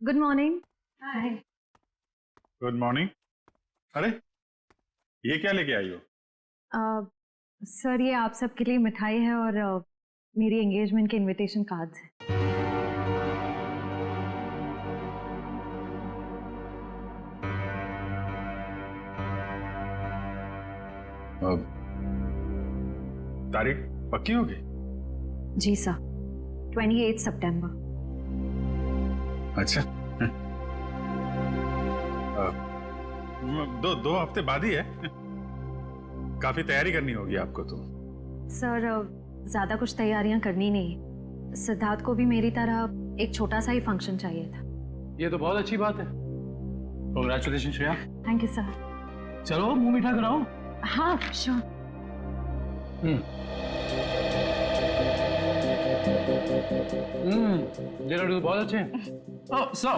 Good morning. Hi. Good morning. अरे ये क्या लेके आई हो? सर ये आप सबके लिए मिठाई है और मेरी एंगेजमेंट के इनविटेशन कार्ड्स हैं। तारीख पक्की होगी? जी सर, 28 सितंबर। अच्छा। दो हफ्ते बाद ही है। काफी तैयारी करनी होगी आपको तो। सर ज्यादा कुछ तैयारियां करनी नहीं, सिद्धार्थ को भी मेरी तरह एक छोटा सा ही फंक्शन चाहिए था। ये तो बहुत अच्छी बात है। Congratulation Shreya. Thank you sir. चलो मुंह मीठा कराओ। हाँ श्योर। ये लड्डू तो बहुत अच्छे हैं। ओह सर,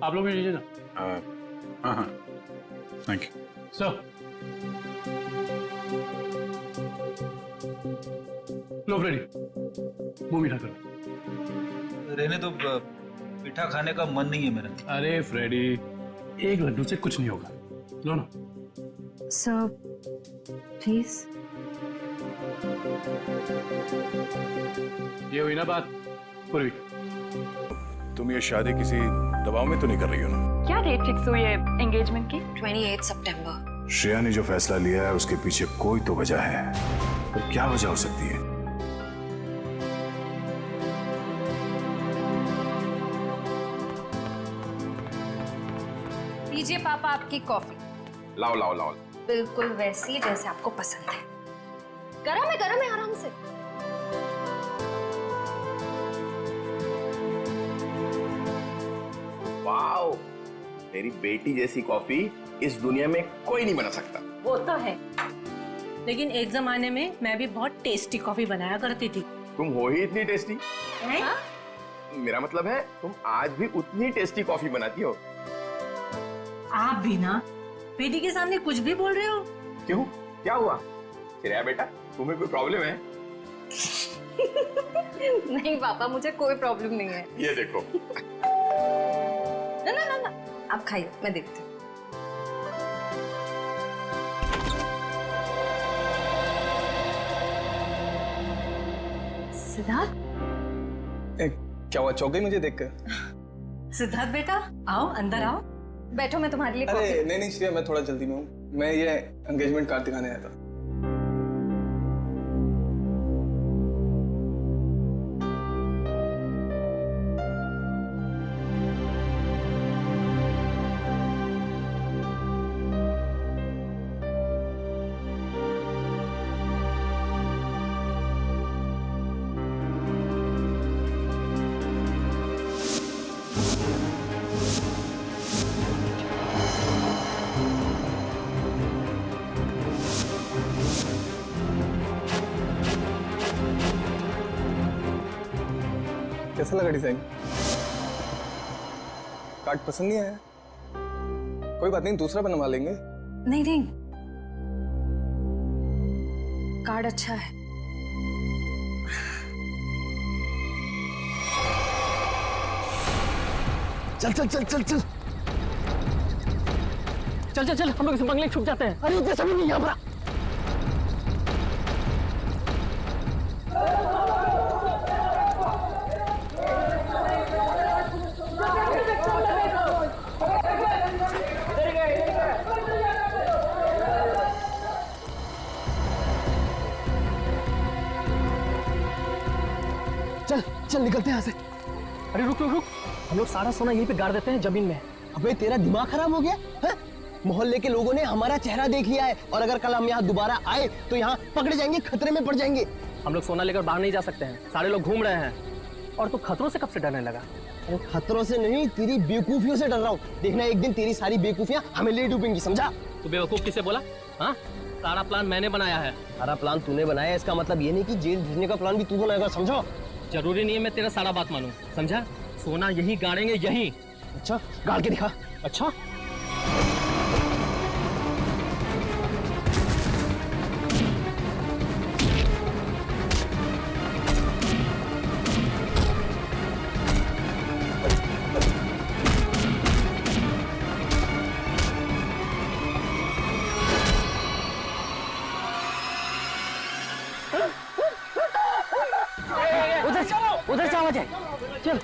आप लोग भी लीजिए ना। हाँ हाँ, थैंक यू सर। लो फ्रेडी, मुंह मीठा करो। रहने तो मीठा खाने का मन नहीं है मेरा। अरे फ्रेडी, एक लड्डू से कुछ नहीं होगा, लो ना। Sir please. ये हुई ना बात पूरी। तुम ये शादी किसी दबाव में तो नहीं कर रही हो ना? क्या डेट फिक्स हुई है एंगेजमेंट की? 28 सितंबर। श्रेया ने जो फैसला लिया है उसके पीछे कोई तो वजह है, तो क्या वजह हो सकती है? लीजिए पापा आपकी कॉफी। लाओ लाओ लाओ। बिल्कुल वैसी जैसे आपको पसंद है। गरम है आराम से। वाओ, मेरी बेटी जैसी कॉफी इस दुनिया में कोई नहीं बना सकता। वो तो है, लेकिन एक जमाने में मैं भी बहुत टेस्टी कॉफी बनाया करती थी। तुम हो ही इतनी टेस्टी। हाँ? मेरा मतलब है तुम आज भी उतनी टेस्टी कॉफी बनाती हो। आप भी ना बेटी के सामने कुछ भी बोल रहे हो। क्यों, क्या हुआ? श्रेया बेटा, तुम्हें कोई प्रॉब्लम है? नहीं पापा, मुझे कोई प्रॉब्लम नहीं है। ये देखो। ना आप खाइए, मैं देखती हूँ। सिद्धार्थ, क्या हुआ, चौक गई मुझे देखकर? सिद्धार्थ बेटा आओ, अंदर आओ। बैठो, मैं तुम्हारे लिए अरे कॉफी। नहीं श्रेया, मैं थोड़ा जल्दी में हूँ। मैं ये एंगेजमेंट कार्ड दिखाने आया था। कैसा लगा डिजाइन? कार्ड पसंद नहीं आया? कोई बात नहीं, दूसरा बनवा लेंगे। नहीं, कार्ड अच्छा है। चल चल चल चल चल चल चल चल, हम लोग इस बंगले में छुप जाते हैं। अरे जैसा भी नहीं, यहाँ पर चल चल निकलते हैं यहाँ से। अरे रुक रुक रुक, हम लोग सारा सोना यहीं पे गाड़ देते हैं जमीन में। अबे तेरा दिमाग खराब हो गया है? मोहल्ले के लोगों ने हमारा चेहरा देख लिया है और अगर कल हम यहाँ दोबारा आए तो यहाँ पकड़े जाएंगे, खतरे में पड़ जाएंगे। हम लोग सोना लेकर बाहर नहीं जा सकते हैं, सारे लोग घूम रहे हैं। और तू खतरों से कब से डरने लगा? अरे खतरों से नहीं, तेरी बेवकूफियों से डर रहा हूँ। देखना एक दिन तेरी सारी बेवकूफियां हमें ले डूबेंगी, समझा? तू बेवकूफ किसे बोला? हाँ, सारा प्लान मैंने बनाया है। सारा प्लान तूने बनाया, इसका मतलब ये नहीं कि जेल भेजने का प्लान भी तू बनाएगा, समझो? जरूरी नहीं है मैं तेरा सारा बात मानूं, समझा? सोना यहीं गाड़ेंगे, यहीं। अच्छा गाड़ के दिखा। अच्छा उधर से आवाज है। चल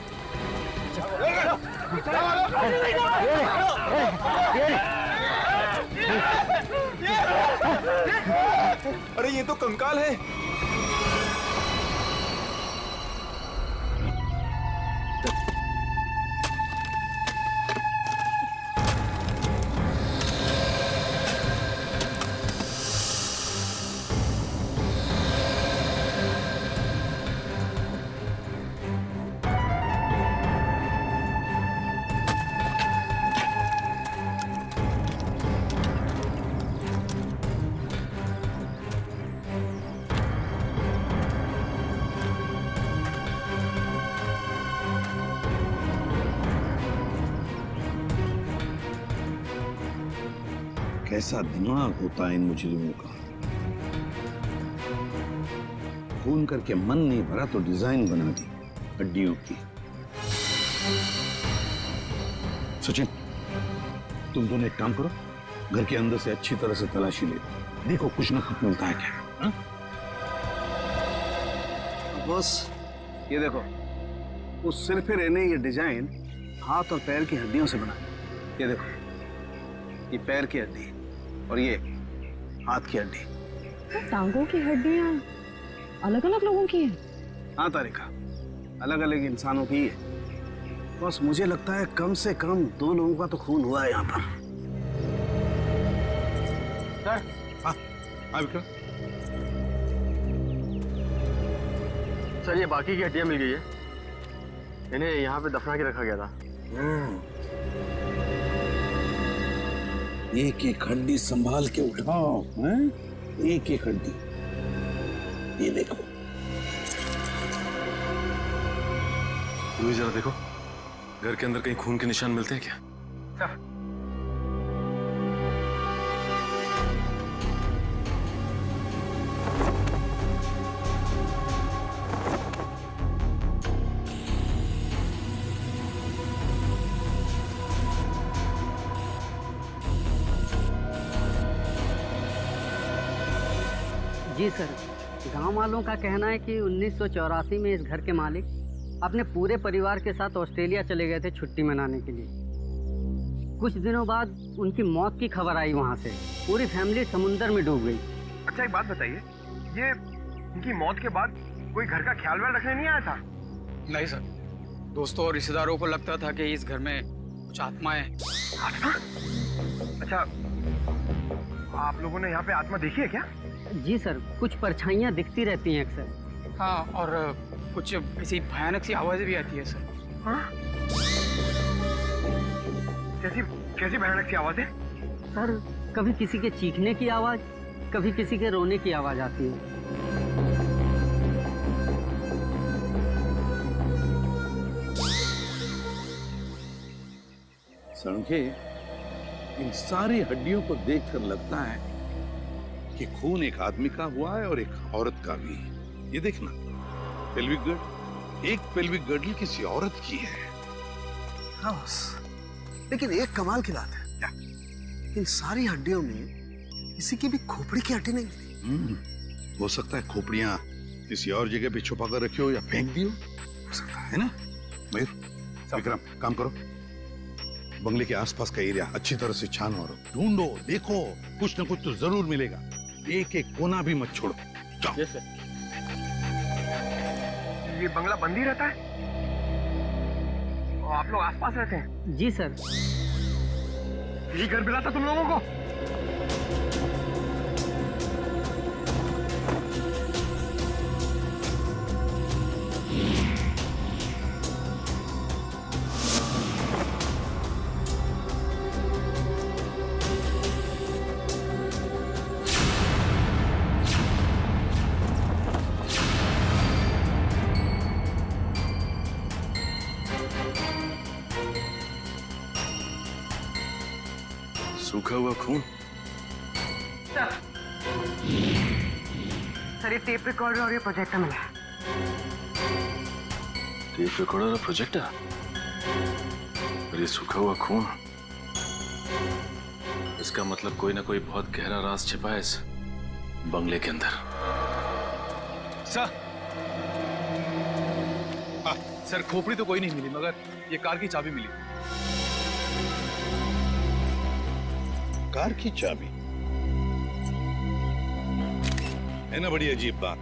अरे ये तो कंकाल है। कैसा दिमाग होता है इन मुजरिमों का। खून करके मन नहीं भरा तो डिजाइन बना दी हड्डियों की। सचिन, तुम दोनों एक काम करो, घर के अंदर से अच्छी तरह से तलाशी ले देखो कुछ ना कुछ मिलता है क्या। बॉस ये देखो, उस सिर पे रहने ये डिजाइन हाथ और पैर की हड्डियों से बना। ये देखो, ये पैर की हड्डी और ये हाथ की हड्डी। टांगों की हड्डियां अलग अलग लोगों की हैं। हाँ तारिका, अलग अलग इंसानों की है। बस मुझे लगता है कम से कम 2 लोगों का तो खून हुआ है यहाँ पर। सर, हाँ विक्रम। सर ये बाकी की हड्डियां मिल गई है, इन्हें यहाँ पे दफना के रखा गया था। एक एक हड्डी संभाल के उठाओ, हैं? एक एक हड्डी। ये देखो, जरा देखो, घर के अंदर कहीं खून के निशान मिलते हैं क्या? जी सर, गांव वालों का कहना है कि 1984 में इस घर के मालिक अपने पूरे परिवार के साथ ऑस्ट्रेलिया चले गए थे छुट्टी मनाने के लिए। कुछ दिनों बाद उनकी मौत की खबर आई वहां से। पूरी फैमिली समुंदर में डूब गई। अच्छा एक बात बताइए, ये इनकी मौत के बाद कोई घर का ख्याल वाल रखने नहीं आया था? नहीं सर, दोस्तों और रिश्तेदारों को लगता था कि इस घर में कुछ आत्माएं। आत्मा? अच्छा, आप लोगों ने यहाँ पे आत्मा देखी है क्या? जी सर, कुछ परछाइयाँ दिखती रहती हैं अक्सर। हाँ, और कुछ ऐसी भयानक सी आवाजें भी आती है सर। हाँ? कैसी भयानक सी आवाजें? सर, कभी किसी के चीखने की आवाज, कभी किसी के रोने की आवाज आती है। सड़के, इन सारी हड्डियों को देखकर लगता है कि खून एक आदमी का हुआ है और एक औरत का भी। ये देखना, पेल्विक गर्ड, एक पेल्विक गर्डल किसी औरत की है। हाँ बस, लेकिन एक कमाल की बात है, क्या? इन सारी हड्डियों में किसी की भी खोपड़ी की हड्डी नहीं मिली। हो सकता है खोपड़ियां किसी और जगह पे छुपा कर रखी हो या फेंक दी हो सकता है ना। मयूर, विक्रम, काम करो, बंगले के आसपास का एरिया अच्छी तरह से छानो और ढूंढो, देखो, कुछ ना कुछ तो जरूर मिलेगा। एक एक कोना भी मत छोड़ो। जाओ। yes, ये बंगला बंद ही रहता है? और आप लोग आसपास रहते हैं? जी सर। ये घर मिला था तुम लोगों को? सूखा हुआ खून। सर ये टेप रिकॉर्डर और ये प्रोजेक्टर मिला है। टेप रिकॉर्डर और प्रोजेक्टर और ये सूखा हुआ खून, इसका मतलब कोई ना कोई बहुत गहरा राज छिपा है इस बंगले के अंदर। सर, सर खोपड़ी तो कोई नहीं मिली, मगर ये कार की चाबी मिली। कार की चाबी है ना? बड़ी अजीब बात।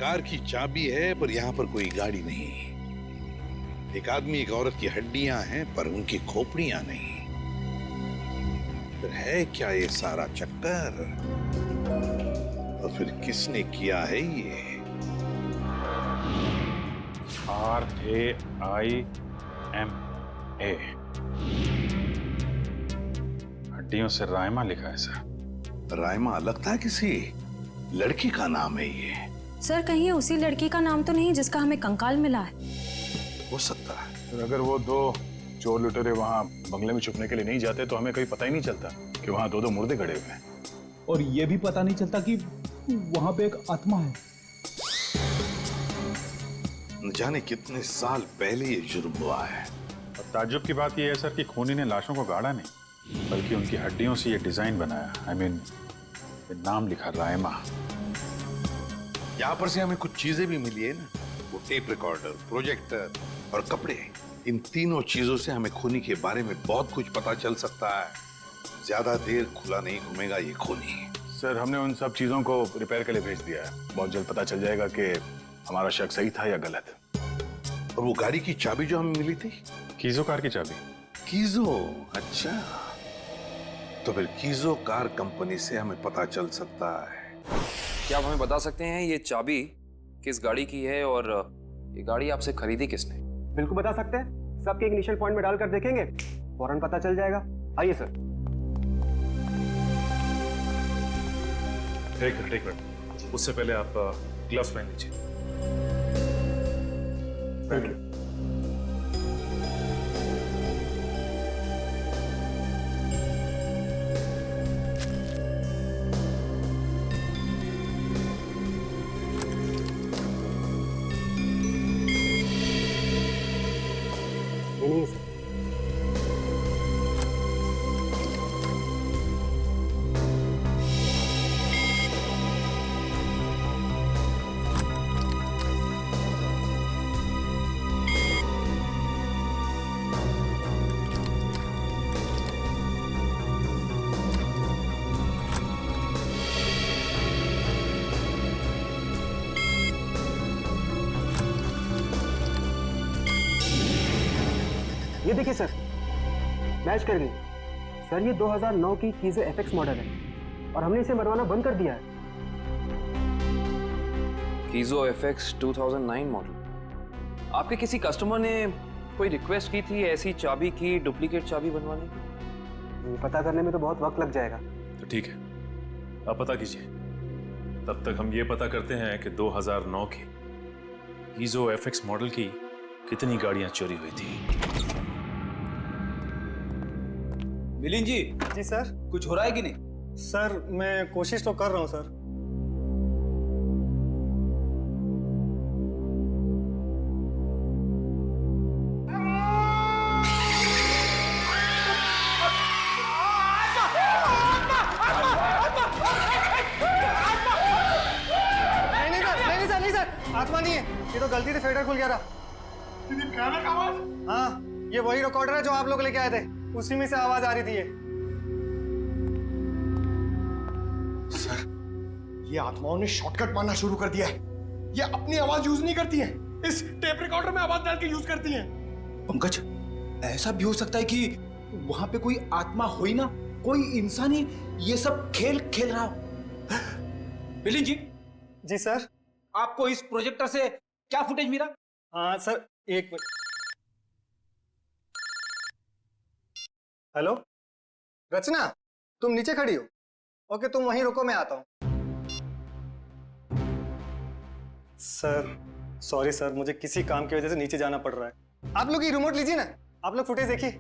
कार की चाबी है पर यहाँ पर कोई गाड़ी नहीं। एक आदमी एक औरत की हड्डियां हैं पर उनकी खोपड़ियां नहीं। फिर है क्या ये सारा चक्कर? और फिर किसने किया है ये? RAIMA, हड्डियों से रायमा लिखा है सर। रायमा लगता है किसी लड़की का नाम है ये। सर कहीं उसी लड़की का नाम तो नहीं जिसका हमें कंकाल मिला है? हो सकता है। तो अगर वो दो चोर लुटेरे वहाँ बंगले में छुपने के लिए नहीं जाते तो हमें कहीं पता ही नहीं चलता कि वहाँ दो मुर्दे गड़े हुए हैं। और ये भी पता नहीं चलता कि वहां पे एक आत्मा है। न जाने कितने साल पहले ये जुर्म हुआ है। और ताज्जुब की बात यह है सर कि खूनी ने लाशों को गाड़ा नहीं, बल्कि उनकी हड्डियों से ये डिजाइन बनाया। I mean, नाम लिखा रायमा। यहाँ पर से हमें कुछ चीजें भी मिली है ना, वो टेप रिकॉर्डर, प्रोजेक्टर और कपड़े। इन तीनों चीजों से हमें खूनी के बारे में बहुत कुछ पता चल सकता है। ज्यादा देर खुला नहीं घूमेगा ये खूनी। सर हमने उन सब चीजों को रिपेयर के लिए भेज दिया है। बहुत जल्द पता चल जाएगा कि हमारा शक सही था या गलत। और वो गाड़ी की चाबी जो हमें मिली थी, कीजो कार की चाबी। कीजो, अच्छा। तो फिर कीजो कार कंपनी से हमें पता चल सकता है। क्या आप हमें बता सकते हैं ये चाबी किस गाड़ी की है और ये गाड़ी आपसे खरीदी किसने? बिल्कुल बता सकते हैं। सबके इनिशियल पॉइंट में डालकर देखेंगे, फौरन पता चल जाएगा। आइए सर। एक मिनट, उससे पहले आप ग्लव्स पहन लीजिए। Thank you. नहीं सर। ये देखिए सर, मैच कर गई। सर ये 2009 की कीजो FX मॉडल है और हमने इसे बनवाना बंद कर दिया है। कीजो FX 2009 मॉडल। आपके किसी कस्टमर ने कोई रिक्वेस्ट की थी ऐसी चाबी की डुप्लीकेट चाबी बनवाने की? ये पता करने में तो बहुत वक्त लग जाएगा। तो ठीक है, आप पता कीजिए। तब तक हम ये पता करते हैं कि 2009 की कीजो FX मॉडल की कितनी गाड़ियां चोरी हुई थी। मिलिंद जी। जी सर। कुछ हो रहा है कि नहीं? सर मैं कोशिश तो कर रहा हूँ सर। नहीं सर, आत्मा नहीं है। ये तो गलती से फेडर खुल गया था। हाँ, ये वही रिकॉर्डर है जो आप लोग लेके आए थे। उसी में से आवाज आ रही थी ये। सर, ये आत्माओं ने शॉर्टकट मारना शुरू कर दिया है। ये अपनी आवाज यूज नहीं करती हैं, इस टेप रिकॉर्डर में आवाज डाल के यूज करती हैं। पंकज, ऐसा भी हो सकता है कि वहां पे कोई आत्मा हो ही ना, कोई इंसान ही ये सब खेल खेल रहा हो। मिलिंद जी। जी सर। आपको इस प्रोजेक्टर से क्या फुटेज मिला? हाँ सर, एक मिनट। हेलो रचना, तुम नीचे खड़ी हो? ओके, तुम वहीं रुको, मैं आता हूं। सर सॉरी सर, मुझे किसी काम की वजह से नीचे जाना पड़ रहा है। आप लोग ये रिमोट लीजिए ना, आप लोग फुटेज देखिए।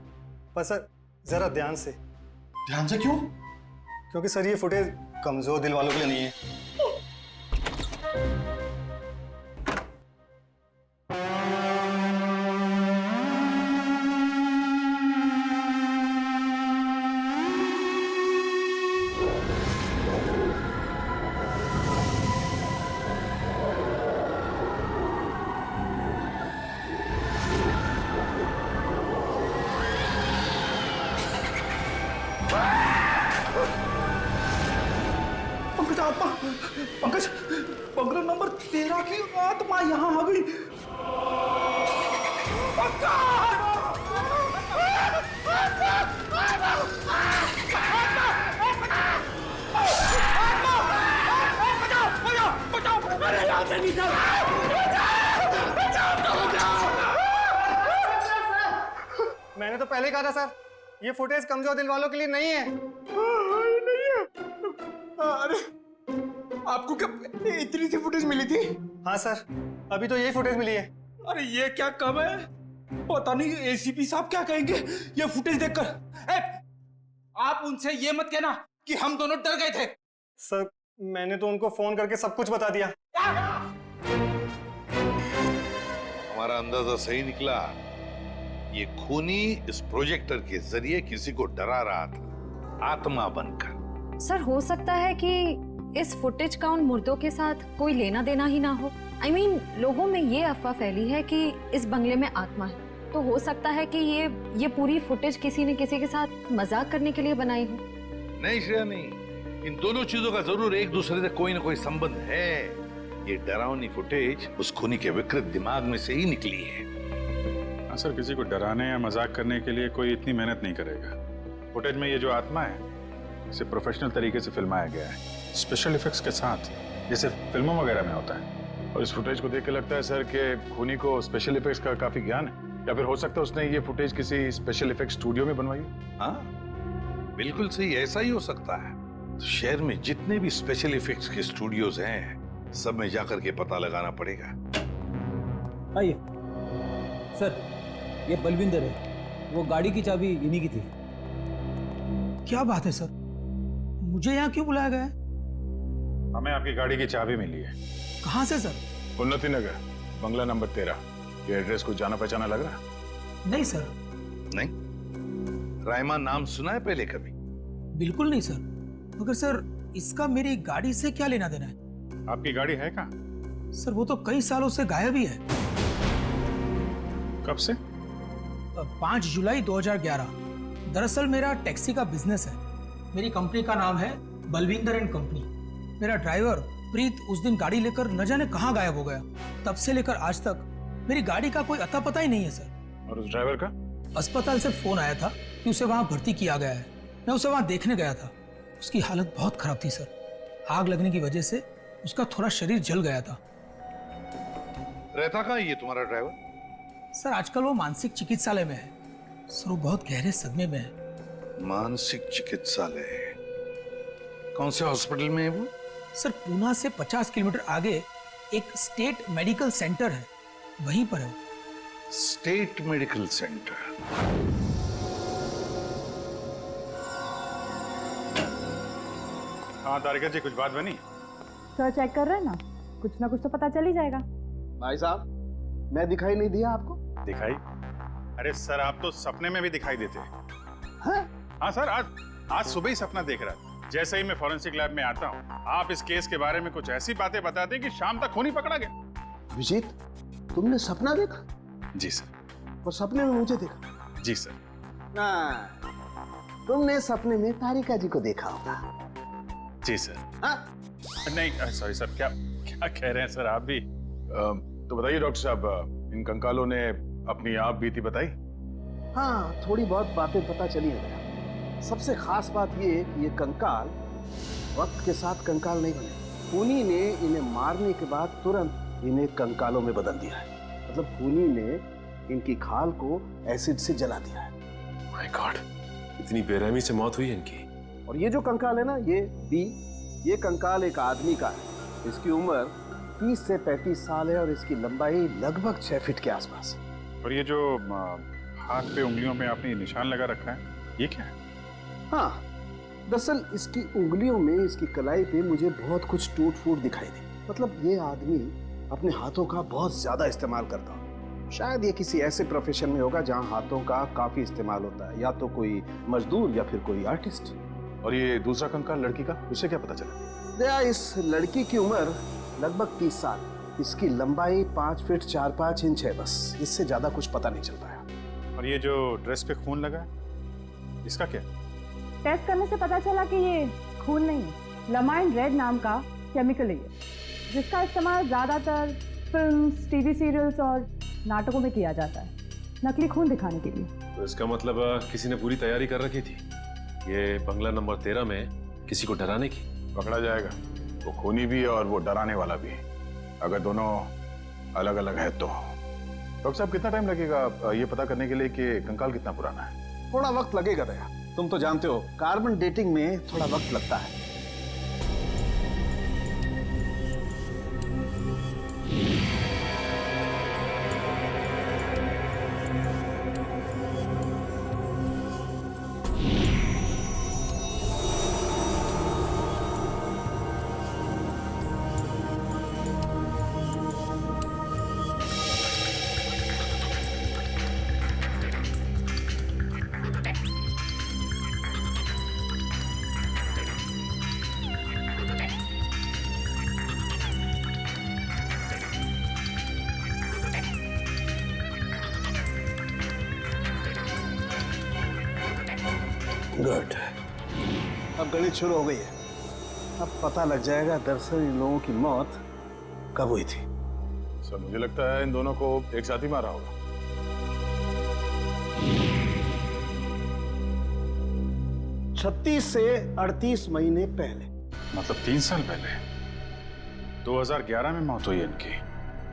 पर सर जरा ध्यान से। ध्यान से क्यों? क्योंकि सर ये फुटेज कमजोर दिल वालों के लिए नहीं है। आत्मा, पंकज, बंगला नंबर 13 की आत्मा यहाँ आ गई। मैंने तो पहले ही कहा था सर, ये फुटेज कमजोर दिल वालों के लिए नहीं है। नहीं है। अरे आपको क्या इतनी सी फुटेज मिली थी? हाँ सर, अभी तो यही फुटेज मिली है। अरे ये क्या कम है? पता नहीं एसीपी साहब क्या कहेंगे ये फुटेज देखकर। आप उनसे ये मत कहना कि हम दोनों डर गए थे। सर मैंने तो उनको फोन करके सब कुछ बता दिया। हमारा अंदाजा सही निकला। ये खूनी इस प्रोजेक्टर के जरिए किसी को डरा रहा था, आत्मा बनकर। सर हो सकता है कि इस फुटेज का उन मुर्दों के साथ कोई लेना देना ही ना हो। I mean, लोगों में ये अफवाह फैली है कि इस बंगले में आत्मा है, तो हो सकता है कि ये पूरी फुटेज किसी ने किसी के साथ मजाक करने के लिए बनाई हो। नहीं श्रेया नहीं, इन दोनों चीजों का जरूर एक दूसरे से कोई ना कोई संबंध है। ये डरावनी फुटेज उस खूनी के विकृत दिमाग में से ही निकली है। हाँ सर, किसी को डराने या मजाक करने के लिए कोई इतनी मेहनत नहीं करेगा। फुटेज में ये जो आत्मा है इसे प्रोफेशनल तरीके से फिल्माया गया है, स्पेशल इफेक्ट्स के साथ, जैसे फिल्मों वगैरह में होता है। और इस फुटेज को देख के लगता है सर कि खूनी को स्पेशल इफेक्ट्स का काफी ज्ञान है, या फिर हो सकता है उसने ये फुटेज किसी स्पेशल इफेक्ट्स स्टूडियो में बनवाई है। हाँ बिल्कुल सही, ऐसा ही हो सकता है। तो शहर में जितने भी स्पेशल इफेक्ट्स के स्टूडियोज हैं सब में जाकर के पता लगाना पड़ेगा। आइए सर, ये बलविंदर है, वो गाड़ी की चाबी इन्हीं की थी। क्या बात है सर, मुझे यहाँ क्यों बुलाया गया है? हमें आपकी गाड़ी की चाबी मिली है। कहाँ से सर? उन्नति नगर, बंगला नंबर 13। ये एड्रेस कुछ जाना पहचाना लग रहा? नहीं सर। नहीं? रायमा नाम सुना है पहले कभी? बिल्कुल नहीं सर। मगर सर इसका मेरी गाड़ी से क्या लेना देना है? आपकी गाड़ी है कहाँ? सर वो तो कई सालों से गायब ही है। कब से? 5 जुलाई 2011। दरअसल मेरा टैक्सी का बिजनेस है। मेरी कंपनी का नाम है बलविंदर एंड कंपनी। मेरा ड्राइवर प्रीत उस दिन गाड़ी लेकर न जाने कहाँ गायब हो गया। तब से लेकर आज तक मेरी गाड़ी का कोई अता पता ही नहीं है सर। और उस ड्राइवर का? अस्पताल से फोन आया था कि उसे वहां भर्ती किया गया है। मैं उसे वहां देखने गया था। उसकी हालत बहुत खराब थी सर। आग लगने की वजह से उसका थोड़ा शरीर जल गया था। रहता कहाँ ये तुम्हारा ड्राइवर? सर आजकल वो मानसिक चिकित्सालय में है। सर वो बहुत गहरे सदमे में है। मानसिक चिकित्सालय? कौन से हॉस्पिटल में है वो? सर पूना से 50 किलोमीटर आगे एक स्टेट मेडिकल सेंटर है, वहीं पर है। State medical centre? हाँ तारिका जी, कुछ बात बनी? सर चेक कर रहे हैं ना, कुछ ना कुछ तो पता चल ही जाएगा। भाई साहब, मैं दिखाई नहीं दिया आपको? दिखाई? अरे सर आप तो सपने में भी दिखाई देते हैं। हाँ सर, आज सुबह ही सपना देख रहा था। जैसे ही मैं फॉरेंसिक लैब में आता हूँ, आप इस केस के बारे में कुछ ऐसी बातें बताते हैं कि शाम तक खूनी पकड़ा गया। विजीत, तुमने सपना देखा? जी सर। और सपने में मुझे देखा? जी सर। ना, तुमने सपने में तारिका जी को देखा होगा। जी सर। नहीं सॉरी सर, क्या क्या कह रहे हैं सर आप भी? तो बताइए डॉक्टर साहब, इन कंकालों ने अपनी आप बीती बताई? हाँ, थोड़ी बहुत बातें पता चली है। सबसे खास बात ये है कि ये कंकाल वक्त के साथ कंकाल नहीं बने। खूनी ने इन्हें मारने के बाद तुरंत इन्हें कंकालों में बदल दिया है। मतलब खूनी ने इनकी खाल को एसिड से जला दिया है। माय गॉड, इतनी बेरहमी से मौत हुई इनकी। और ये जो कंकाल है ना, ये कंकाल एक आदमी का है। इसकी उम्र 30 से 35 साल है और इसकी लंबाई लगभग 6 फीट के आसपास है। और ये जो हाथ पे उंगलियों में आपने निशान लगा रखा है, ये क्या है? हाँ, दरअसल इसकी उंगलियों में, इसकी कलाई पे मुझे बहुत कुछ टूट फूट दिखाई दी। मतलब ये आदमी अपने हाथों का बहुत ज्यादा इस्तेमाल करता हो। शायद ये किसी ऐसे प्रोफेशन में होगा जहाँ हाथों का काफी इस्तेमाल होता है, या तो कोई मजदूर या फिर कोई आर्टिस्ट। और ये दूसरा कंकाल लड़की का, उसे क्या पता चला? दया, इस लड़की की उम्र लगभग 30 साल। इसकी लंबाई 5 फीट 4-5 इंच है, बस इससे ज्यादा कुछ पता नहीं चल पाया। और ये जो ड्रेस पे खून लगा है, इसका क्या? टेस्ट करने से पता चला कि ये खून नहीं है, लमाइन रेड नाम का केमिकल है ये, जिसका इस्तेमाल ज़्यादातर फिल्म्स, टीवी सीरियल्स और नाटकों में किया जाता है नकली खून दिखाने के लिए। तो इसका मतलब किसी ने पूरी तैयारी कर रखी थी ये बंगला नंबर 13 में किसी को डराने की। पकड़ा जाएगा, वो खूनी भी है और वो डराने वाला भी है। अगर दोनों अलग अलग है तो। डॉक्टर साहब, कितना टाइम लगेगा ये पता करने के लिए कि कंकाल कितना पुराना है? थोड़ा वक्त लगेगा दया, तुम तो जानते हो कार्बन डेटिंग में थोड़ा वक्त लगता है। गुड, अब गणित शुरू हो गई है। अब पता लग जाएगा दरअसल इन लोगों की मौत कब हुई थी। सर, मुझे लगता है इन दोनों को एक साथ ही मारा होगा। 36 से 38 महीने पहले, मतलब 3 साल पहले 2011 में मौत हुई इनकी।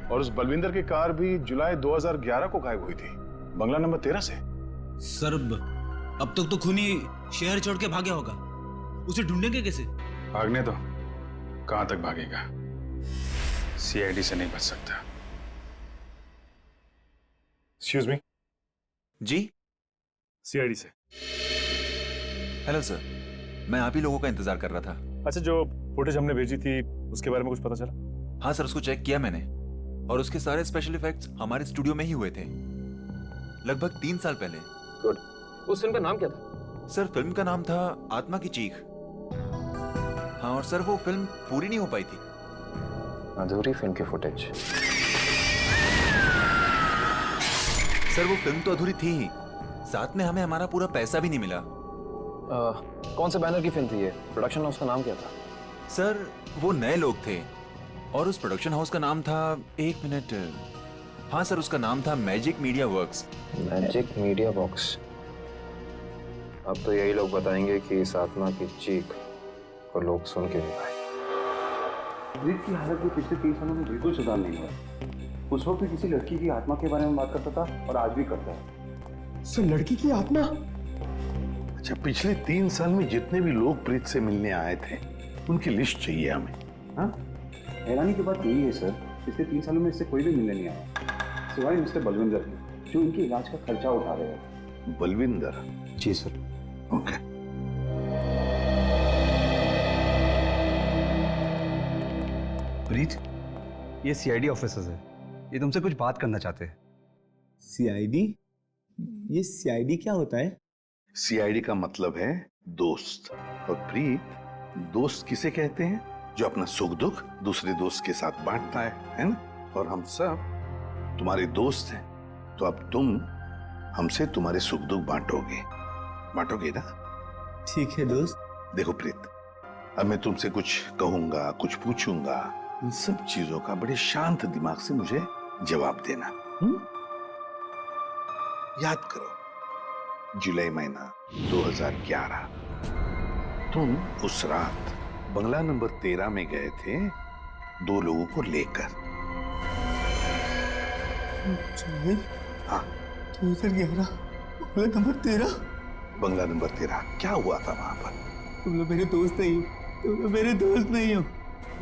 और उस बलविंदर की कार भी जुलाई 2011 को गायब हुई थी, बंगला नंबर 13 से। सर अब तक तो खूनी शहर छोड़ के भागा होगा, उसे ढूंढेंगे कैसे? भागने दो, कहां तक भागेगा? सीआईडी से नहीं बच सकता। Excuse me. जी, सीआईडी से। हेलो सर, मैं आप ही लोगों का इंतजार कर रहा था। अच्छा, जो फुटेज हमने भेजी थी उसके बारे में कुछ पता चला? हाँ सर, उसको चेक किया मैंने और उसके सारे स्पेशल इफेक्ट्स हमारे स्टूडियो में ही हुए थे, लगभग 3 साल पहले। गुड। उस फिल्म का नाम क्या था? सर, फिल्म का नाम था आत्मा की चीख। हाँ, और सर वो फिल्म पूरी नहीं हो पाई थी। अधूरी फिल्म की फुटेज। सर वो फिल्म तो अधूरी थी ही, साथ में हमें हमारा पूरा पैसा भी नहीं मिला। कौन से बैनर की फिल्म थी ये? प्रोडक्शन हाउस का नाम क्या था? सर वो नए लोग थे और उस प्रोडक्शन हाउस का नाम था, 1 मिनट, हाँ सर उसका नाम था magic media works. Magic media works. अब तो यही लोग बताएंगे कि इस आत्मा की चीख को लोग सुन के नहीं पाए। ब्रीत की हालत में पिछले 3 सालों में बिल्कुल सुधार नहीं हुआ। उस वक्त किसी लड़की की आत्मा के बारे में बात करता था और आज भी करता है। सर, लड़की की आत्मा? अच्छा, पिछले 3 साल में जितने भी लोग प्रीत से मिलने आए थे उनकी लिस्ट चाहिए हमें। हाँ, हैरानी की बात यही है सर, पिछले 3 सालों में इससे कोई भी मिलने नहीं आया सिवाय मिस्टर बलविंदर के, जो इनके इलाज का खर्चा उठा रहे हैं। बलविंदर? जी सर। ओके। प्रीत, ये सीआईडी ऑफिसर्स है, ये तुमसे कुछ बात करना चाहते हैं। सीआईडी? ये सीआईडी क्या होता है? सीआईडी का मतलब है दोस्त। और प्रीत, दोस्त किसे कहते हैं? जो अपना सुख दुख दूसरे दोस्त के साथ बांटता है ना? और हम सब तुम्हारे दोस्त हैं, तो अब तुम हमसे तुम्हारे सुख दुख बांटोगे ना? ठीक है दोस्त। देखो प्रीत, अब मैं तुमसे कुछ कहूंगा, कुछ पूछूंगा, इन सब चीजों का बड़े शांत दिमाग से मुझे जवाब देना। याद करो, जुलाई महीना 2011, तुम उस रात बंगला नंबर 13 में गए थे 2 लोगों को लेकर। हाँ, 2011, बंगला नंबर 13। बंगला नंबर 13, क्या हुआ था वहां पर? तुम लोग मेरे दोस्त नहीं हो, तुम लोग मेरे दोस्त नहीं हो।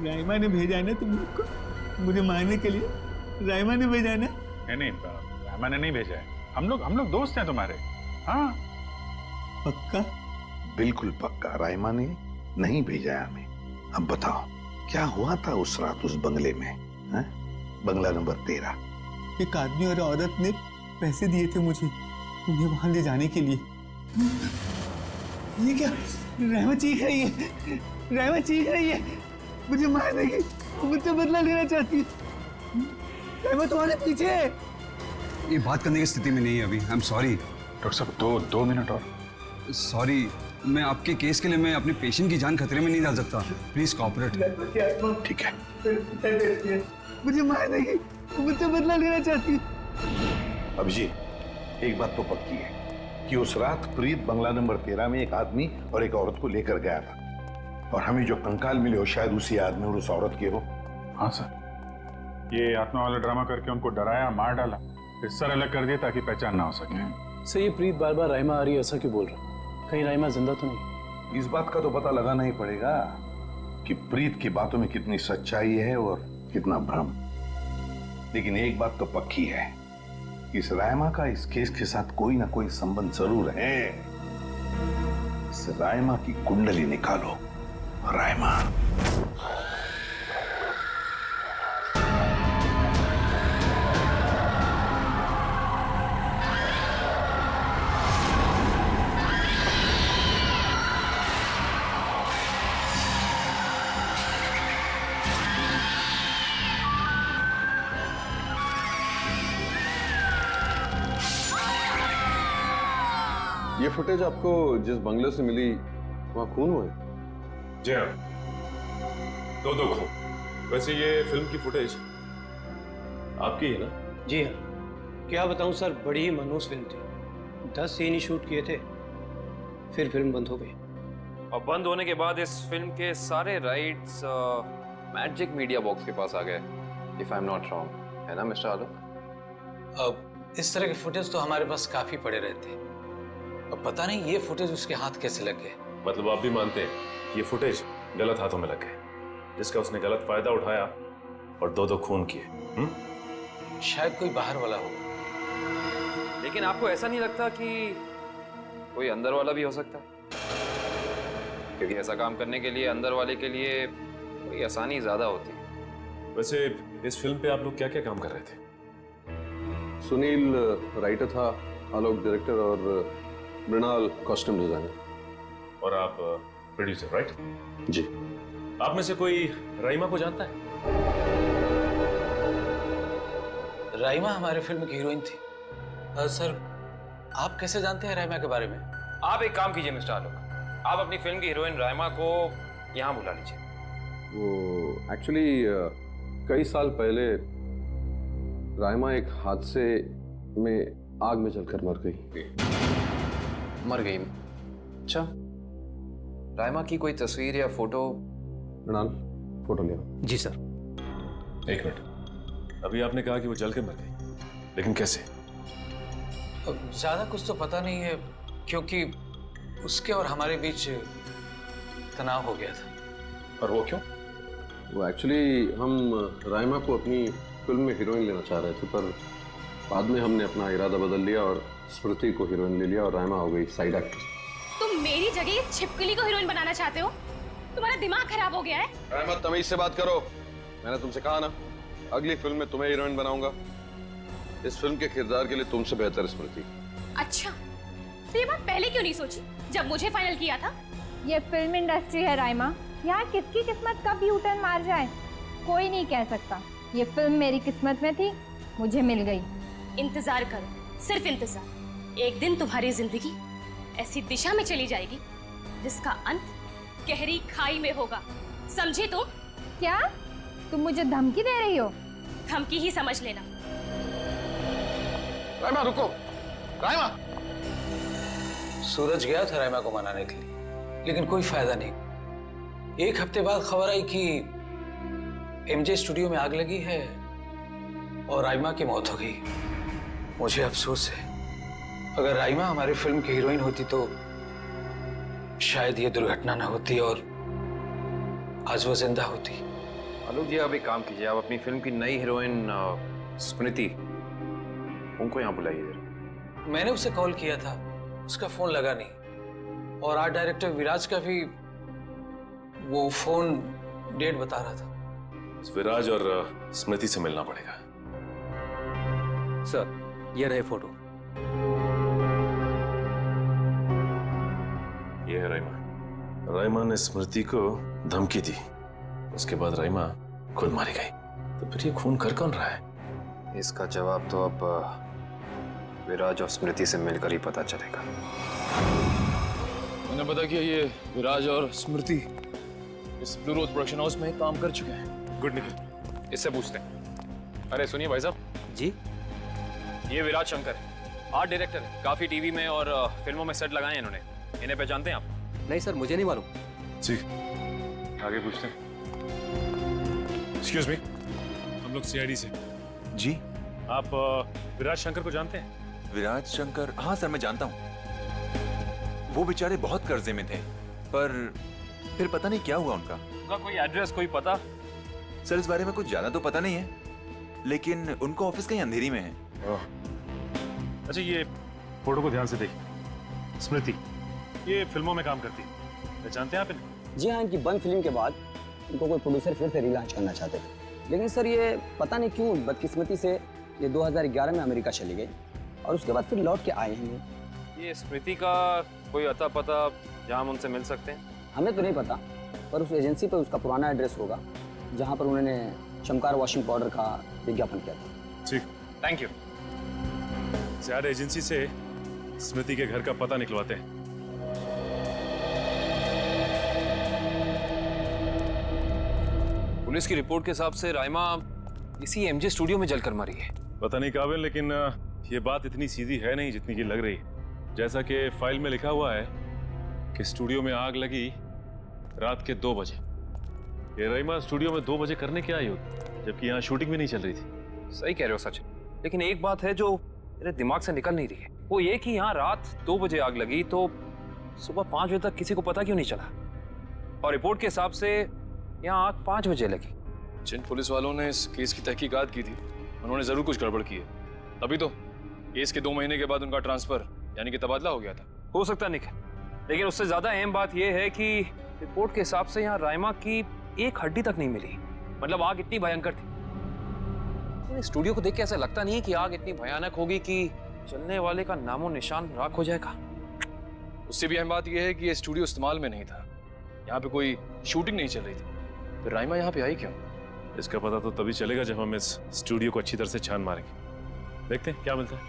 राइमा ने भेजा है ना तुम लोग को मुझे मारने के लिए? राइमा ने भेजा है ना? नहीं, राइमा ने नहीं भेजा है। हम लोग दोस्त हैं तुम्हारे। हाँ, पक्का? बिल्कुल पक्का, राइमा ने नहीं भेजा है हमें। अब बताओ, क्या हुआ था उस रात उस बंगले में? है? बंगला नंबर 13। एक आदमी और औरत ने पैसे दिए थे मुझे उन्हें वहां ले जाने के लिए। ये क्या? राइमा चीख रही है, राइमा चीख रही है, मुझे मार देगी, मुझसे बदला लेना चाहती है। राइमा तुम्हारे पीछे है। ये बात करने की स्थिति में नहीं है अभी। I am sorry. डॉक्टर साहब, 2 मिनट और। सॉरी, मैं आपके केस के लिए मैं अपने पेशेंट की जान खतरे में नहीं डाल सकता। Please cooperate. ठीक है। मुझे मार देगी, मुझसे बदला लेना चाहती है। अभिजीत, एक बात तो पक्की है कि उस रात प्रीत बंगला नंबर 13 में एक आदमी और एक औरत को लेकर गया था, और हमें जो कंकाल मिले हो शायद उसी आदमी और उस औरत के हो। हाँ सर, ये आत्मा वाला ड्रामा करके उनको डराया, मार डाला, फिर सर अलग कर दिया ताकि पहचान ना हो सके। सर ये प्रीत बार बार राइमा आ रही है ऐसा क्यों बोल रहा है? कहीं राइमा जिंदा तो नहीं? इस बात का तो पता लगाना ही पड़ेगा कि प्रीत की बातों में कितनी सच्चाई है और कितना भ्रम। लेकिन एक बात तो पक्की है, इस रायमा का इस केस के साथ कोई ना कोई संबंध जरूर है। इस रायमा की कुंडली निकालो। रायमा, ये फुटेज आपको जिस बंगले से मिली वहाँ खून हुए? जी हाँ, दो खून। वैसे ये फिल्म की फुटेज आपकी है ना? जी हाँ, क्या बताऊं सर, बड़ी ही मनहूस फिल्म थी। 10 सीन ही शूट किए थे, फिर फिल्म बंद हो गई। और बंद होने के बाद इस फिल्म के सारे राइट्स मैजिक मीडिया बॉक्स के पास आ गए, if I am not wrong, है ना मिस्टर आलोक? अब इस तरह के फुटेज तो हमारे पास काफी पड़े रहते हैं, अब पता नहीं ये फुटेज उसके हाथ कैसे लग गए। मतलब आप भी मानते हैं कि ये फुटेज गलत हाथों में लग गए, जिसका उसने गलत फायदा उठाया और दो खून किए? शायद कोई बाहर वाला होगा। लेकिन आपको ऐसा नहीं लगता कि कोई अंदर वाला भी हो सकता है? क्योंकि ऐसा काम करने के लिए अंदर वाले के लिए कोई आसानी ज्यादा होती है। वैसे इस फिल्म पे आप लोग क्या क्या काम कर रहे थे? सुनील राइटर था, आलोक डायरेक्टर और मृणाल कॉस्ट्यूम डिजाइनर। और आप प्रोड्यूसर, राइट? जी। आप में से कोई राइमा को जानता है? राइमा हमारे फिल्म की हीरोइन थी। सर आप कैसे जानते हैं राइमा के बारे में? आप एक काम कीजिए मिस्टर आलोक, आप अपनी फिल्म की हीरोइन राइमा को यहाँ बुला लीजिए। वो एक्चुअली कई साल पहले राइमा एक हादसे में आग में जलकर मर गई। मर गई? अच्छा, राइमा की कोई तस्वीर या फोटो? मृणाल, फोटो ले आओ। जी सर। एक मिनट, अभी आपने कहा कि वो जल के मर गई, लेकिन कैसे? ज्यादा कुछ तो पता नहीं है, क्योंकि उसके और हमारे बीच तनाव हो गया था। और वो क्यों? वो एक्चुअली हम राइमा को अपनी फिल्म में हीरोइन लेना चाह रहे थे, पर बाद में हमने अपना इरादा बदल लिया और स्मृति को हीरोइन ले लिया और राइमा हो गई साइड एक्ट्रेस। तुम मेरी जगह ये छिपकली को हीरोइन बनाना चाहते हो? तुम्हारा दिमाग खराब हो गया है? राइमा, तमीज से बात करो। मैंने तुमसे कहा ना, अगली फिल्म में तुम्हें हीरोइन बनाऊंगा। इस फिल्म के किरदार के लिए तुमसे बेहतर स्मृति। अच्छा, तो ये बात पहले क्यों नहीं सोची जब मुझे फाइनल किया था? ये फिल्म इंडस्ट्री है राइमा, यहाँ किसकी किस्मत कब यू टर्न मार जाए कोई नहीं कह सकता। ये फिल्म मेरी किस्मत में थी, मुझे मिल गई। इंतजार करो, सिर्फ इंतजार। एक दिन तुम्हारी जिंदगी ऐसी दिशा में चली जाएगी जिसका अंत गहरी खाई में होगा, समझे तुम? क्या तुम मुझे धमकी दे रही हो? धमकी ही समझ लेना। राइमा रुको, राइमा। सूरज गया था राइमा को मनाने के लिए, लेकिन कोई फायदा नहीं। एक हफ्ते बाद खबर आई कि एमजे स्टूडियो में आग लगी है और राइमा की मौत हो गई। मुझे अफसोस है, अगर राइमा हमारी फिल्म की हीरोइन होती तो शायद ये दुर्घटना ना होती और आज वो जिंदा होती। आलोक जी, आप एक काम कीजिए, आप अपनी फिल्म की नई हीरोइन स्मृति, उनको यहाँ बुलाइए। मैंने उसे कॉल किया था, उसका फोन लगा नहीं, और आर्ट डायरेक्टर विराज का भी वो फोन डेट बता रहा था। विराज और स्मृति से मिलना पड़ेगा। सर, ये रहे फोटो। ये है राइमा। राइमा ने स्मृति को धमकी दी, उसके बाद राइमा खुद मारी गई। तो फिर ये खून कर कौन रहा है? इसका जवाब तो अब विराज और स्मृति से मिलकर ही पता चलेगा। मैंने पता किया ये विराज और स्मृति इस ब्लू रोज प्रोडक्शन हाउस में काम कर चुके हैं। गुड निखिल, इससे पूछते हैं। अरे सुनिए भाई साहब जी, ये विराज शंकर है, आर्ट डायरेक्टर है, काफी टीवी में और फिल्मों में सेट लगाए हैं इन्होंने। इन्हें पहचानते हैं आप? नहीं सर, मुझे नहीं मालूम। जी, आगे पूछते हैं। एक्सक्यूज मी, हम लोग सीआईडी से। जी, आप विराज शंकर को जानते हैं? विराज शंकर? हाँ सर, मैं जानता हूँ। वो बेचारे बहुत कर्जे में थे, पर फिर पता नहीं क्या हुआ उनका। उनका कोई एड्रेस, कोई पता? सर, इस बारे में कुछ ज्यादा तो पता नहीं है, लेकिन उनका ऑफिस कहीं अंधेरी में है। अच्छा, ये फोटो को ध्यान से देखिए। स्मृति, ये फिल्मों में काम करती है, पहचानते हैं आप इन्हें? जी हाँ, इनकी बंद फिल्म के बाद इनको कोई प्रोड्यूसर फिर से रिलॉन्च करना चाहते थे, लेकिन सर ये पता नहीं क्यों बदकिस्मती से ये 2011 में अमेरिका चली गई और उसके बाद फिर लौट के आए हैं। ये स्मृति का कोई अता पता जहाँ हम उनसे मिल सकते हैं? हमें तो नहीं पता, पर उस एजेंसी पर उसका पुराना एड्रेस होगा जहाँ पर उन्होंने चमकार वॉशिंग पाउडर का विज्ञापन किया था। ठीक, थैंक यू। ज़्यादा एजेंसी से स्मृति के घर का पता निकलवाते हैं। पुलिस की रिपोर्ट के हिसाब से राइमा इसी एमजे स्टूडियो में जलकर मरी है। पता नहीं काबिल, लेकिन ये बात इतनी सीधी है नहीं जितनी की लग रही है। जैसा कि फाइल में लिखा हुआ है कि स्टूडियो में आग लगी रात के 2 बजे। ये राइमा स्टूडियो में 2 बजे करने क्या आई होगी, जबकि यहाँ शूटिंग भी नहीं चल रही थी। सही कह रहे हो सचिन, लेकिन एक बात है जो मेरे दिमाग से निकल नहीं रही है, वो ये कि यहाँ रात 2 बजे आग लगी तो सुबह 5 बजे तक किसी को पता क्यों नहीं चला? और रिपोर्ट के हिसाब से यहाँ आग 5 बजे लगी। जिन पुलिस वालों ने इस केस की तहकीकात की थी उन्होंने जरूर कुछ गड़बड़ की है, तभी तो केस के 2 महीने के बाद उनका ट्रांसफर यानी कि तबादला हो गया था। हो सकता है निखिल, लेकिन उससे ज्यादा अहम बात यह है कि रिपोर्ट के हिसाब से यहाँ राइमा की एक हड्डी तक नहीं मिली। मतलब आग इतनी भयंकर थी। स्टूडियो को देख के ऐसा लगता नहीं है कि आग इतनी भयानक होगी कि चलने वाले का नामो निशान राख हो जाएगा। उससे भी अहम बात यह है कि ये स्टूडियो इस्तेमाल में नहीं था, यहाँ पे कोई शूटिंग नहीं चल रही थी, फिर राइमा यहाँ पे आई क्यों? इसका पता तो तभी चलेगा जब हम इस स्टूडियो को अच्छी तरह से छान मारेंगे। देखते हैं क्या मिलता है।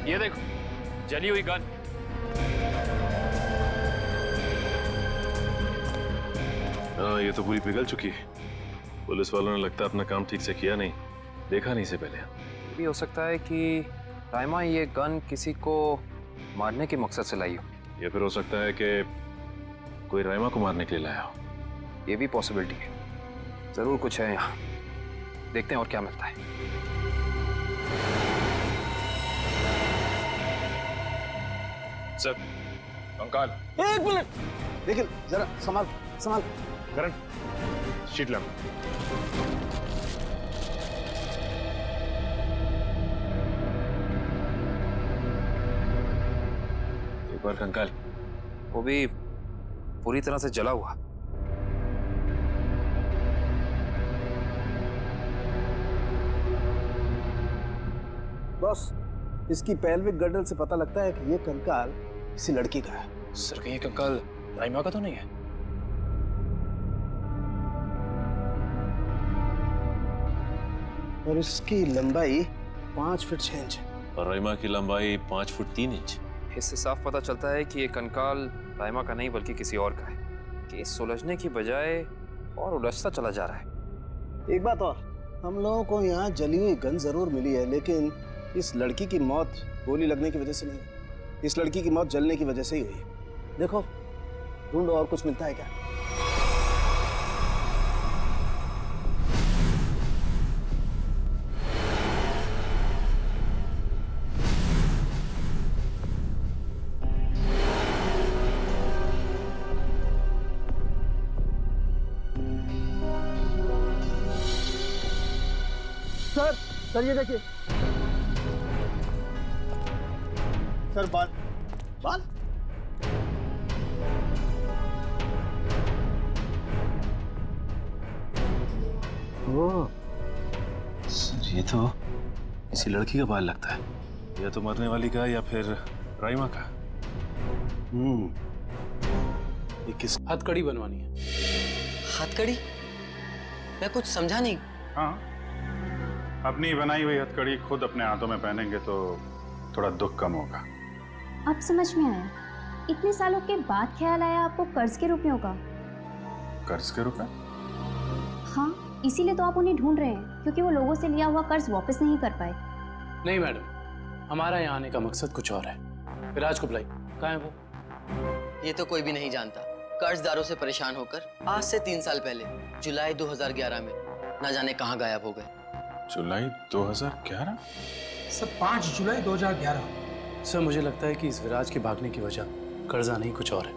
ये देखो, जली हुई गन। हाँ, ये तो पूरी पिघल चुकी है। पुलिस वालों ने लगता है अपना काम ठीक से किया नहीं, देखा नहीं इसे पहले। ये भी हो सकता है कि राइमा ये गन किसी को मारने के मकसद से लाई हो, या फिर हो सकता है कि कोई राइमा को मारने के लिए लाया हो। ये भी पॉसिबिलिटी है। जरूर कुछ है यहाँ, देखते हैं और क्या मिलता है। सर, कंकाल। 1 मिनट, देखिए जरा संभाल संभाल। करण, शीट ला। एक बार कंकाल, वो भी पूरी तरह से जला हुआ। बॉस, इसकी पेल्विक गर्डल से पता लगता है कि ये कंकाल किसी लड़की का है। सर, कहीं ये कंकाल राइमा का तो नहीं है? और इसकी लंबाई 5 फीट 6 इंच। और राइमा की लंबाई 5 फुट 3 इंच। इससे साफ पता चलता है कि ये कंकाल राइमा का नहीं बल्कि किसी और का है। केस सुलझने की बजाय और उलझता चला जा रहा है। एक बात और, हम लोगों को यहाँ जली हुई गन जरूर मिली है, लेकिन इस लड़की की मौत गोली लगने की वजह से नहीं, इस लड़की की मौत जलने की वजह से ही हुई। देखो, ढूंढो और कुछ मिलता है क्या। सर ये देखिए सर, बाल बाल। सर, ये तो किसी लड़की का बाल लगता है, या तो मरने वाली का या फिर राइमा का। ये किस हथकड़ी बनवानी है? हथकड़ी? मैं कुछ समझा नहीं। हाँ, अपनी बनाई हुई हथकड़ी खुद अपने हाथों में पहनेंगे तो थोड़ा दुख कम होगा। अब समझ में आया, इतने सालों के बाद ख्याल आया आपको कर्ज के रुपयों का। कर्ज के रुपए? हाँ, इसीलिए तो आप उन्हें ढूंढ रहे हैं, क्योंकि वो लोगों से लिया हुआ कर्ज वापस नहीं कर पाए। नहीं मैडम, हमारा यहाँ आने का मकसद कुछ और है। विराज को बुलाई, कहाँ है वो? ये तो कोई भी नहीं जानता। कर्जदारों से परेशान होकर आज से 3 साल पहले जुलाई 2011 में न जाने कहाँ गायब हो गए। जुलाई 2011? सर 5 जुलाई 2011। सर मुझे लगता है कि इस विराज के भागने की वजह कर्जा नहीं कुछ और है,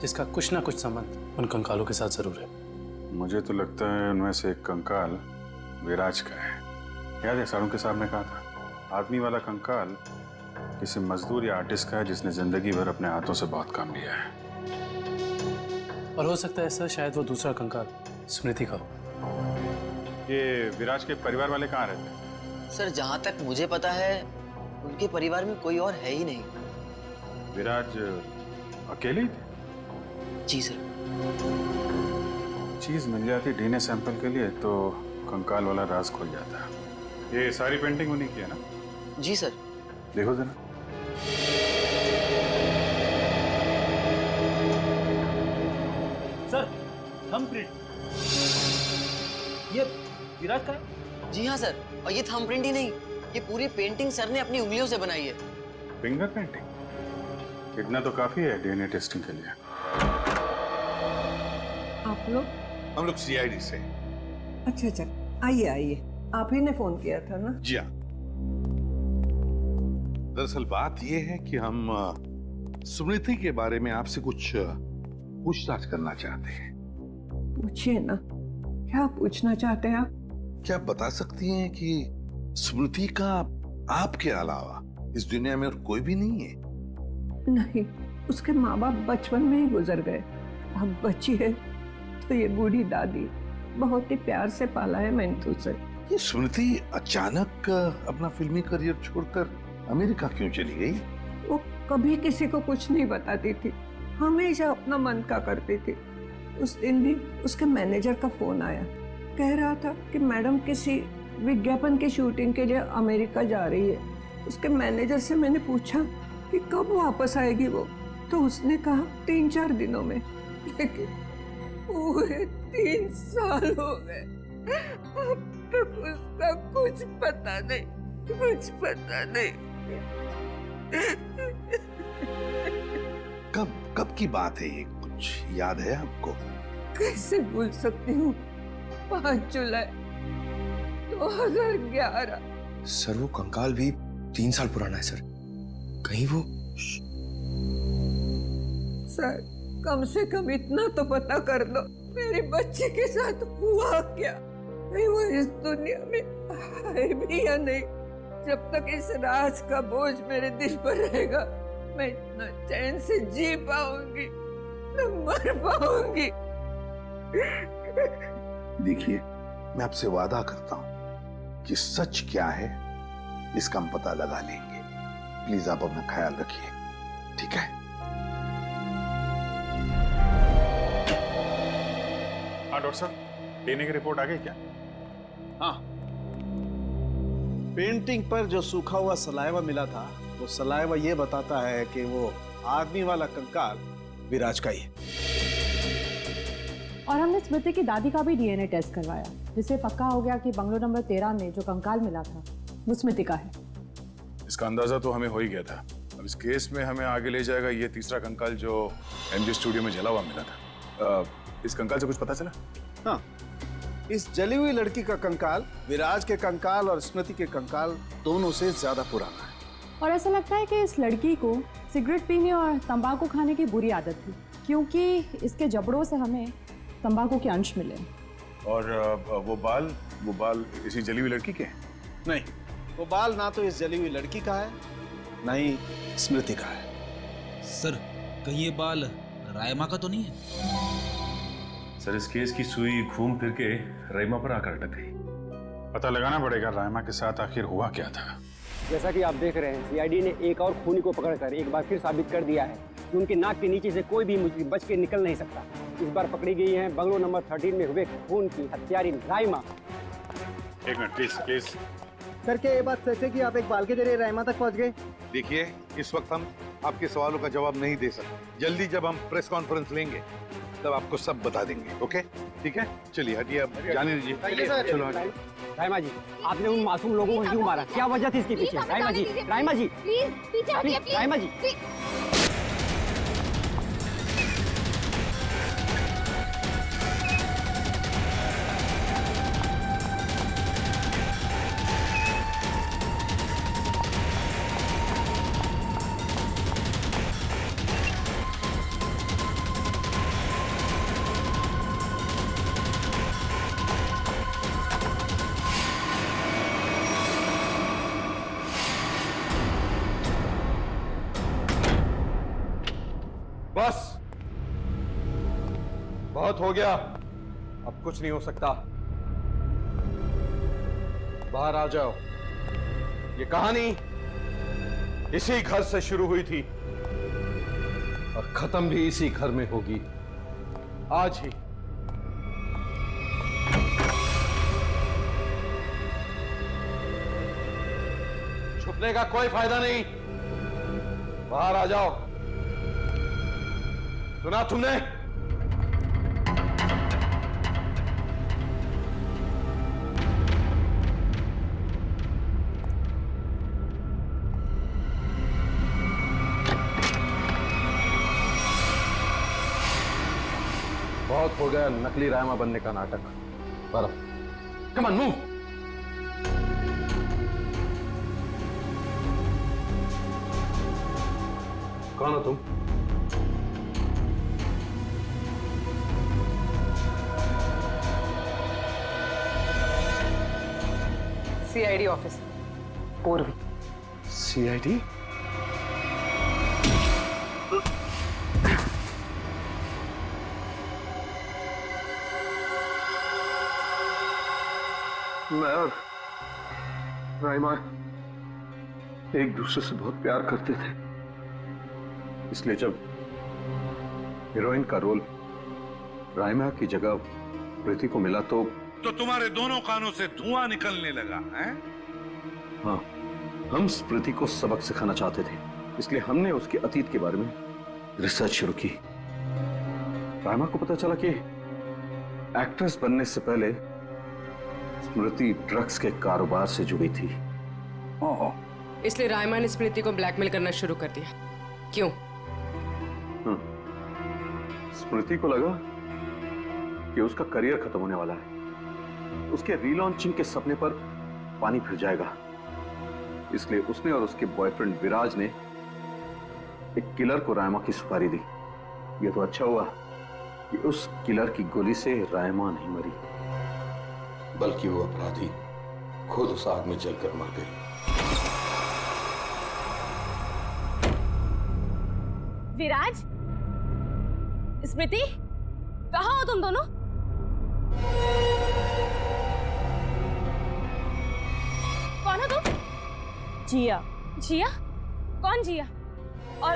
जिसका कुछ ना कुछ संबंध उन कंकालों के साथ जरूर है। मुझे तो लगता है उनमें से एक कंकाल विराज का है। याद है सारुण के साहब ने कहा था, आदमी वाला कंकाल किसी मजदूर या आर्टिस्ट का है जिसने जिंदगी भर अपने हाथों से बहुत काम लिया है। और हो सकता है सर शायद वो दूसरा कंकाल स्मृति का हो। ये विराज के परिवार वाले कहाँ रहते हैं? सर जहाँ तक मुझे पता है उनके परिवार में कोई और है ही नहीं। विराज अकेले ही थे? जी सर। चीज मिल जाती डीएनए सैंपल के लिए तो कंकाल वाला राज खुल जाता। ये सारी पेंटिंग उन्हीं की है ना? जी सर। देखो जरा। Sir, thumbprint. ये विराज का है? जी हाँ सर, और ये थंबप्रिंट ही नहीं, ये पूरी पेंटिंग सर ने अपनी उंगलियों से बनाई है। Finger painting? इतना तो काफी है डीएनए टेस्टिंग के लिए। आप लोग? हम लोग सीआईडी से। अच्छा अच्छा, आइए आइए, आप ही ने फोन किया था ना? जी हाँ। दरअसल बात यह है कि हम स्मृति के बारे में आपसे कुछ पूछताछ करना चाहते हैं। पूछिए ना, क्या पूछना चाहते हैं आप? क्या आप बता सकती हैं कि स्मृति का आपके अलावा इस दुनिया में और कोई भी नहीं है? नहीं, उसके माँ बाप बचपन में ही गुजर गए। अब बची है तो ये बूढ़ी दादी, बहुत ही प्यार से पाला है मैंने उसे। ये स्मृति अचानक अपना फिल्मी करियर छोड़कर अमेरिका क्यों चली गई? वो कभी किसी को कुछ नहीं बताती थी, हमेशा अपना मन का करती थी। उस दिन भी उसके मैनेजर का फोन आया, कह रहा था कि मैडम किसी विज्ञापन की शूटिंग के लिए अमेरिका जा रही है। उसके मैनेजर से मैंने पूछा कि कब वापस आएगी वो, तो उसने कहा 3-4 दिनों में। लेकिन पूरे 3 साल हो गए, अब तक उसका कुछ पता नहीं, कुछ पता नहीं। कब की बात है ये, कुछ याद है आपको? कैसे भूल सकती हूँ, 5 जुलाई 2011। सर वो कंकाल भी 3 साल पुराना है सर, कहीं वो। सर कम से कम इतना तो पता कर दो, मेरी बच्ची के साथ हुआ क्या? कहीं वो इस दुनिया में है भी या नहीं? जब तक इस राज का बोझ मेरे दिल पर रहेगा, मैं इतना चैन से जी पाऊंगी, न मर पाऊंगी। देखिए, मैं आपसे वादा करता हूं कि सच क्या है इसका हम पता लगा लेंगे। प्लीज आप अपना ख्याल रखिए, ठीक है? हाँ डॉक्टर साहब, डीएनए की रिपोर्ट आ गई क्या? हाँ, पेंटिंग पर जो सूखा हुआ सलाइवा मिला था, वो सलाइवा ये बताता है कि वो आदमी वाला कंकाल विराज का ही है। और हमने स्मृति की दादी का भी डीएनए टेस्ट करवाया, जिससे पक्का हो गया कि बंगलो नंबर 13 में जो कंकाल मिला था वो स्मृति का है। इसका अंदाजा तो हमें हो ही गया था। अब इस केस में हमें आगे ले जाएगा ये तीसरा कंकाल जो एमजे स्टूडियो में जला हुआ मिला था। इस कंकाल से कुछ पता चला? हाँ, इस जली हुई लड़की का कंकाल विराज के कंकाल और स्मृति के कंकाल दोनों से ज्यादा पुराना है। और ऐसा लगता है कि इस लड़की को सिगरेट पीने और तंबाकू खाने की बुरी आदत थी, क्योंकि इसके जबड़ों से हमें तंबाकू के अंश मिले। और वो बाल इसी जली हुई लड़की के हैं? नहीं, वो बाल ना तो इस जली हुई लड़की का है, ना ही स्मृति का है। सर, कहीं ये बाल रायमा का तो नहीं है? सर, इस केस की सुई घूम फिर के राइमा पर आकर अटक गई। पता लगाना पड़ेगा रायमा के साथ आखिर हुआ क्या था। जैसा कि आप देख रहे हैं, सीआईडी ने एक और खूनी को पकड़कर एक बार फिर साबित कर दिया है कि उनके नाक के नीचे से कोई भी मुजरिम बच के निकल नहीं सकता। इस बार पकड़ी गई है बंगलो नंबर 13 में हुए खून की हत्यारी रायमा। एक मिनट प्लीज प्लीज। सर, क्या ये बात सच है कि आप एक बाल के जरिए रायमा तक पहुंच गए? देखिए, इस वक्त हम आपके सवालों का जवाब नहीं दे सकते। जल्दी जब हम प्रेस कॉन्फ्रेंस लेंगे तब आपको सब बता देंगे। ओके, ठीक है, चलिए हटिए, अब जाने दीजिए। चलो हटिए। रायमा जी, आपने उन मासूम लोगों को क्यों मारा? क्या वजह थी इसके पीछे? रायमा जी, रायमा जी, प्लीज पीछे हटिए, प्लीज। रायमा जी। बस, बहुत हो गया, अब कुछ नहीं हो सकता। बाहर आ जाओ। ये कहानी इसी घर से शुरू हुई थी और खत्म भी इसी घर में होगी, आज ही। छुपने का कोई फायदा नहीं, बाहर आ जाओ। सुना तुमने? बहुत हो गया नकली रायमा बनने का नाटक। पर कम ऑन, मूव। कौन हो तुम? सीआईडी ऑफिस, पूर्वी। सीआईडी? मैं और रायमा एक दूसरे से बहुत प्यार करते थे, इसलिए जब हीरोइन का रोल रायमा की जगह प्रीति को मिला तो तुम्हारे दोनों कानों से धुआं निकलने लगा है? हाँ, हम स्मृति को सबक सिखाना चाहते थे, इसलिए हमने उसके अतीत के बारे में रिसर्च शुरू की। रायमा को पता चला कि एक्ट्रेस बनने से पहले स्मृति ड्रग्स के कारोबार से जुड़ी थी। इसलिए रायमा ने स्मृति को ब्लैकमेल करना शुरू कर दिया। क्यों? स्मृति को लगा कि उसका करियर खत्म होने वाला है, उसके रीलॉन्चिंग के सपने पर पानी फिर जाएगा, इसलिए उसने और उसके बॉयफ्रेंड विराज ने एक किलर को रायमा की सुपारी दी। यह तो अच्छा हुआ कि उस किलर की गोली से रायमा नहीं मरी, बल्कि वो अपराधी खुद उस आग में जलकर मर गई। विराज, स्मृति, कहाँ हो तुम दोनों? कौन हो तुम? जिया। जिया? कौन जिया? और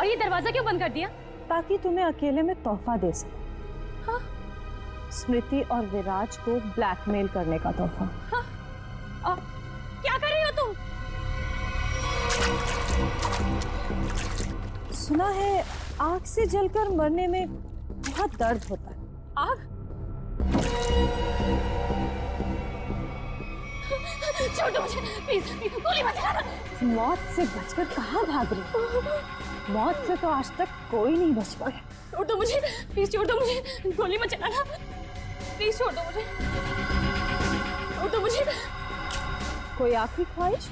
ये दरवाजा क्यों बंद कर दिया? ताकि तुम्हें अकेले में तोहफा दे सकूं। हाँ? स्मृति और विराज को ब्लैकमेल करने का तोहफा। हाँ? और क्या कर रही हो तुम? सुना है आग से जलकर मरने में बहुत दर्द होता है। आग? छोड़ो मुझे, प्लीज, गोली मत चलाना। मौत से बचकर कहाँ भाग रही हो? मौत से तो आज तक कोई नहीं बच पाया। छोड़ दो मुझे, प्लीज छोड़ दो मुझे, गोली मत चलाना, प्लीज छोड़ दो मुझे, छोड़ दो मुझे। कोई आखिरी ख्वाहिश?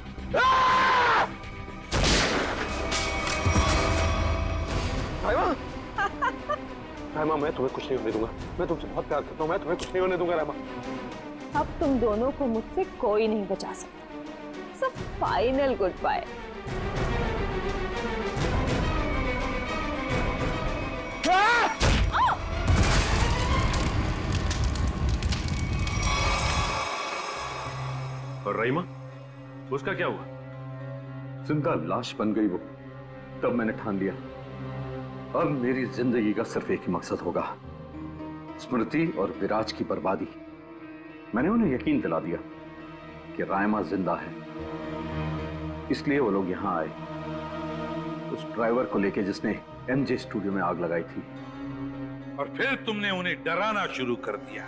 रायमा, मैं तुम्हें कुछ नहीं होने दूंगा। मैं तुमसे बहुत प्यार करता हूँ, मैं तुम्हें कुछ नहीं होने दूंगा रायमा। अब तुम दोनों को मुझसे कोई नहीं बचा सकता। सब फाइनल गुड बाय। और रईमा, उसका क्या हुआ? जिंदा लाश बन गई वो। तब मैंने ठान लिया, अब मेरी जिंदगी का सिर्फ एक ही मकसद होगा, स्मृति और विराज की बर्बादी। मैंने उन्हें यकीन दिला दिया कि रायमा जिंदा है, इसलिए वो लोग यहां आए, उस ड्राइवर को लेके जिसने एमजे स्टूडियो में आग लगाई थी। और फिर तुमने उन्हें डराना शुरू कर दिया,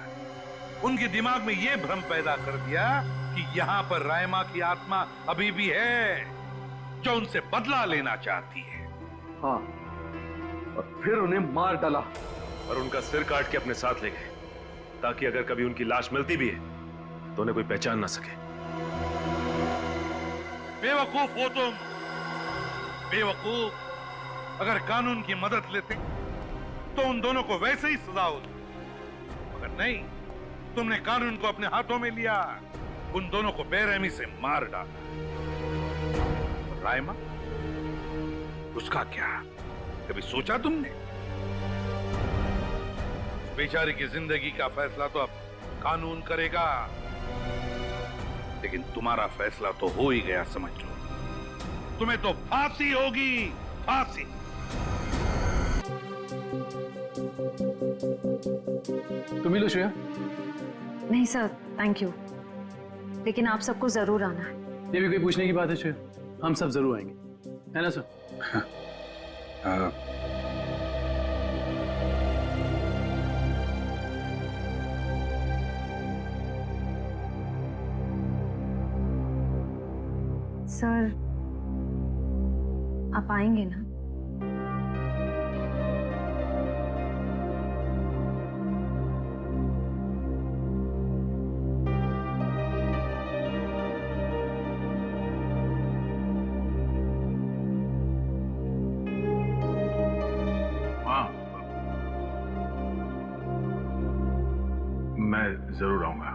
उनके दिमाग में यह भ्रम पैदा कर दिया कि यहां पर रायमा की आत्मा अभी भी है जो उनसे बदला लेना चाहती है। हाँ, और फिर उन्हें मार डाला और उनका सिर काट के अपने साथ ले गए, ताकि अगर कभी उनकी लाश मिलती भी है तो उन्हें कोई पहचान ना सके। बेवकूफ हो तुम, बेवकूफ। अगर कानून की मदद लेते तो उन दोनों को वैसे ही सजा होती, मगर नहीं, तुमने कानून को अपने हाथों में लिया, उन दोनों को बेरहमी से मार डाला। रायमा, उसका क्या, कभी सोचा तुमने? बेचारी की जिंदगी का फैसला तो अब कानून करेगा, लेकिन तुम्हारा फैसला तो हो ही गया, समझ लो। तुम्हें तो फांसी होगी, फांसी। तुम ही लो श्रेया। नहीं सर, थैंक यू, लेकिन आप सबको जरूर आना है। ये भी कोई पूछने की बात है श्रेया? हम सब जरूर आएंगे, है ना सर? सर, आप आएंगे ना? मैं जरूर आऊंगा।